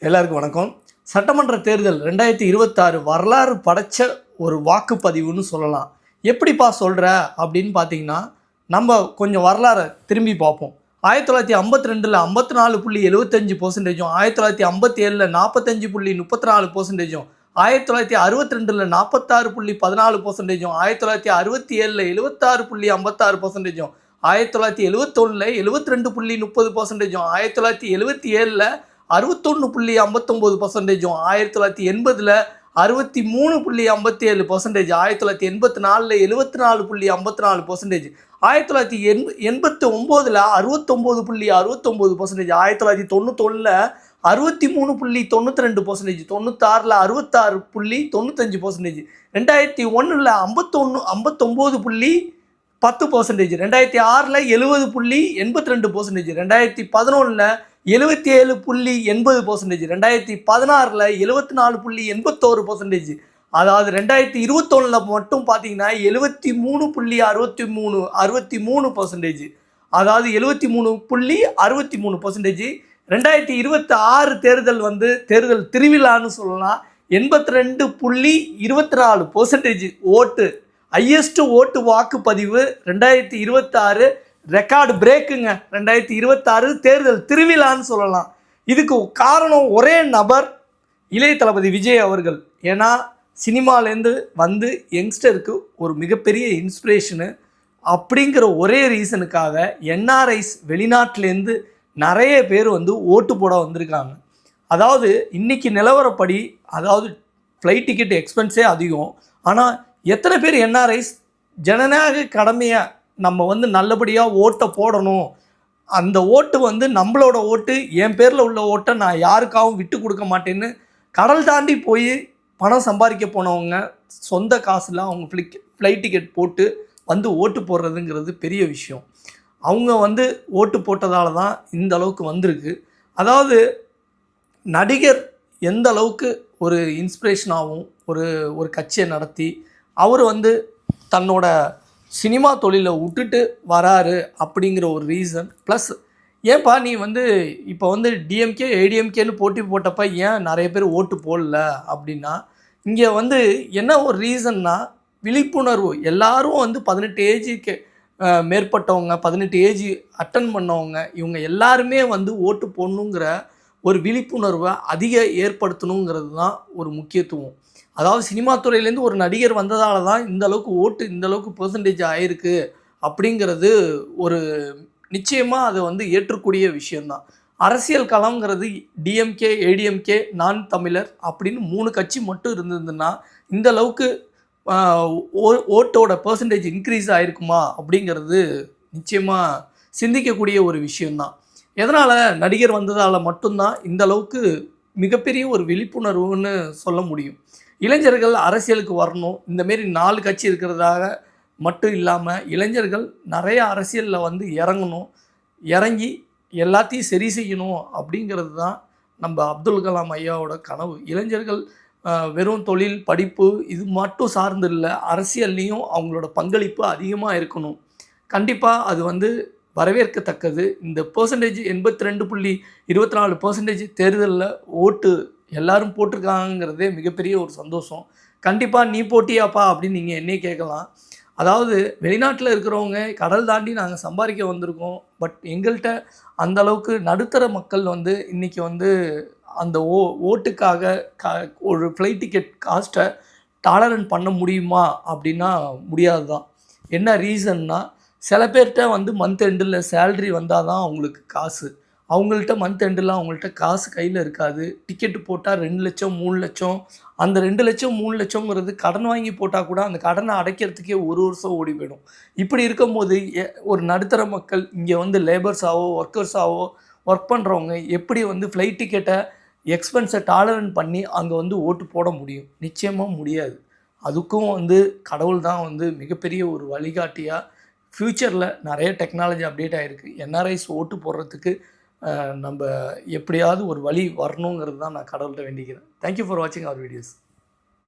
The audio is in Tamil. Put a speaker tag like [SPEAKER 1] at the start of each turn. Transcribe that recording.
[SPEAKER 1] எல்லாருக்கும் வணக்கம். சட்டமன்ற தேர்தல் 2026 வரலாறு படைச்ச ஒரு வாக்குப்பதிவுன்னு சொல்லலாம். எப்படிப்பா சொல்கிற அப்படின்னு பார்த்தீங்கன்னா, நம்ம கொஞ்சம் வரலாறை திரும்பி பார்ப்போம். 1952 54.75%, 1957 45.34%, 1962 46.14%, 1967 76.56%, 1971 72.30%, 1977 61.59%, 1980 63.57%, 1984 74.54%, 1989 69.69%, 1991 63.92%, 96 66.95%, 2001 59.10%, 2006 70.82%, 2011 77.80%, 2016 74.81%. அதாவது 2021 மட்டும் பார்த்தீங்கன்னா 73.63%, அதாவது 73.63%. 2026 தேர்தல் தேர்தல் திருவிழான்னு சொல்லலாம். 82.24% ஓட்டு, ஹையஸ்ட் ஓட்டு வாக்குப்பதிவு 2026 ரெக்கார்டு பிரேக்குங்க. 2026 தேர்தல் திருவிழான்னு சொல்லலாம். இதுக்கு காரணம் ஒரே நபர், இளைய தளபதி விஜய் அவர்கள். ஏன்னா சினிமாலேருந்து யங்ஸ்டருக்கு ஒரு மிகப்பெரிய இன்ஸ்பிரேஷனு. அப்படிங்கிற ஒரே ரீசனுக்காக என்ஆர்ஐஸ் வெளிநாட்டிலேருந்து நிறைய பேர் ஓட்டு போட வந்திருக்காங்க. அதாவது இன்றைக்கி நிலவரப்படி, அதாவது ஃப்ளைட் டிக்கெட் எக்ஸ்பென்ஸே அதிகம். ஆனால் எத்தனை பேர் என்ஆர்ஐஸ் ஜனநாயக கடமையை நம்ம நல்லபடியாக ஓட்டை போடணும், அந்த ஓட்டு நம்மளோட ஓட்டு, என் பேரில் உள்ள ஓட்டை நான் யாருக்காகவும் விட்டு கொடுக்க மாட்டேன்னு கடல் தாண்டி போய் பணம் சம்பாதிக்க போனவங்க சொந்த காசில் அவங்க ஃப்ளைட் டிக்கெட் போட்டு ஓட்டு போடுறதுங்கிறது பெரிய விஷயம். அவங்க ஓட்டு போட்டதால தான் இந்த அளவுக்கு வந்திருக்கு. அதாவது நடிகர் எந்த அளவுக்கு ஒரு இன்ஸ்பிரேஷனாகவும் ஒரு கட்சியை நடத்தி அவர் தன்னோட சினிமா தொழிலை விட்டுட்டு வராரு அப்படிங்கிற ஒரு ரீசன். ப்ளஸ் ஏன்பா நீ இப்போ டிஎம்கே ஏடிஎம்கேன்னு போட்டி போட்டப்போ ஏன் நிறைய பேர் ஓட்டு போடல அப்படின்னா, இங்கே என்ன ஒரு ரீசன்னா விழிப்புணர்வு. எல்லாரும் 18 ஏஜுக்கு மேற்பட்டவங்க, 18 ஏஜ் அட்டன் பண்ணவங்க, இவங்க எல்லாருமே ஓட்டு போடணுங்கிற ஒரு விழிப்புணர்வை அதிக ஏற்படுத்தணுங்கிறது தான் ஒரு முக்கியத்துவம். அதாவது சினிமா துறையிலேருந்து ஒரு நடிகர் வந்ததால தான் இந்த அளவுக்கு ஓட்டு, இந்த அளவுக்கு பெர்சன்டேஜ் ஆயிருக்கு அப்படிங்கிறது ஒரு நிச்சயமாக அது ஏற்றக்கூடிய விஷயந்தான். அரசியல் களம்ங்கிறது டிஎம்கே ஏடிஎம்கே நான் தமிழர் அப்படின்னு 3 கட்சி மட்டும் இருந்ததுன்னா இந்த அளவுக்கு ஓட்டோட பெர்சன்டேஜ் இன்க்ரீஸ் ஆகிருக்குமா அப்படிங்கிறது நிச்சயமாக சிந்திக்கக்கூடிய ஒரு விஷயந்தான். எதனால் நடிகர் வந்ததால் மட்டும்தான் இந்த அளவுக்கு மிகப்பெரிய ஒரு விழிப்புணர்வுன்னு சொல்ல முடியும். இளைஞர்கள் அரசியலுக்கு வரணும். இந்தமாரி 4 கட்சி இருக்கிறதாக மட்டும் இல்லாமல் இளைஞர்கள் நிறைய அரசியலில் இறங்கணும். இறங்கி எல்லாத்தையும் சரி செய்யணும் அப்படிங்கிறது தான் நம்ம அப்துல் கலாம் ஐயாவோட கனவு. இளைஞர்கள் வெறும் தொழில் படிப்பு இது மட்டும் சார்ந்து இல்லை, அரசியல்லையும் அவங்களோட பங்களிப்பு அதிகமாக இருக்கணும். கண்டிப்பாக அது வரவேற்கத்தக்கது. இந்த பெர்சன்டேஜ் 82.24% தேர்தலில் ஓட்டு எல்லாரும் போட்டிருக்காங்கிறதே மிகப்பெரிய ஒரு சந்தோஷம். கண்டிப்பாக நீ போட்டியாப்பா அப்படின்னு நீங்கள் என்னையே கேட்கலாம். அதாவது வெளிநாட்டில் இருக்கிறவங்க கடல் தாண்டி நாங்கள் சம்பாதிக்க வந்திருக்கோம், பட் எங்கள்கிட்ட அந்தளவுக்கு நடுத்தர மக்கள் இன்றைக்கி அந்த ஓட்டுக்காக ஒரு ஃப்ளைட் டிக்கெட் காஸ்ட்டை டாலரன்ட் பண்ண முடியுமா அப்படின்னா முடியாது தான். என்ன ரீசன்னா, சில பேர்கிட்ட மந்த் எண்டில் சேல்ரி வந்தால் தான் அவங்களுக்கு காசு. அவங்கள்ட்ட மந்த் எண்டில் அவங்கள்ட்ட காசு கையில் இருக்காது. டிக்கெட்டு போட்டால் 2 லட்சம் 3 லட்சம், அந்த 2 லட்சம் 3 லட்சங்கிறது கடன் வாங்கி போட்டால் கூட அந்த கடனை அடைக்கிறதுக்கே 1 வருஷம் ஓடி போயிடும். இப்படி இருக்கும்போது ஒரு நடுத்தர மக்கள் இங்கே லேபர்ஸாவோ ஒர்க்கர்ஸாவோ ஒர்க் பண்ணுறவங்க எப்படி ஃப்ளைட் டிக்கெட்டை எக்ஸ்பென்ஸை டாலரன்ட் பண்ணி அங்கே ஓட்டு போட முடியும்? நிச்சயமாக முடியாது. அதுக்கும் கடவுள் தான் மிகப்பெரிய ஒரு வழிகாட்டியாக. ஃப்யூச்சரில் நிறைய டெக்னாலஜி அப்டேட் ஆகிருக்கு. என்ஆர்ஐஸ் ஓட்டு போடுறதுக்கு நம்ம எப்படியாவது ஒரு வழி வரணுங்கிறது தான் நான் கடவுள்கிட்ட வேண்டிக்கிறேன். தேங்க்யூ ஃபார் வாட்சிங் அவர் வீடியோஸ்.